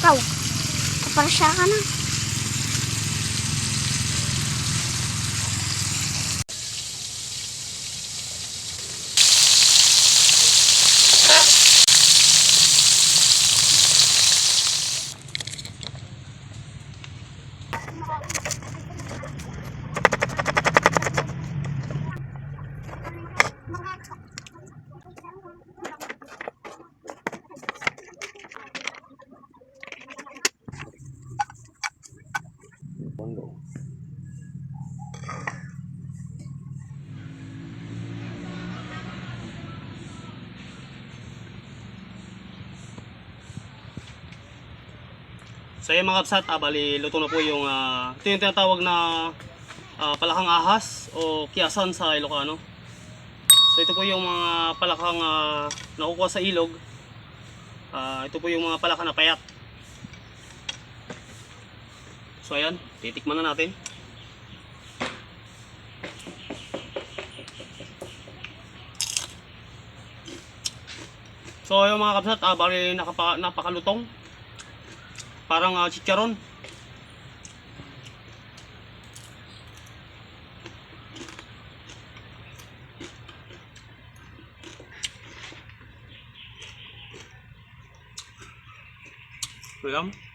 Ikaw, kaparsya ka na. So yan mga kapsat, bali luto na po yung ito yung tinatawag na palakang ahas o kiyasan sa Ilocano. So ito po yung mga palakang nakukuha sa ilog. Ito po yung mga palaka na payat. So ayan, titikman na natin. So yung mga kapsat, bali napakalutong. Parang chicharon. Ayan.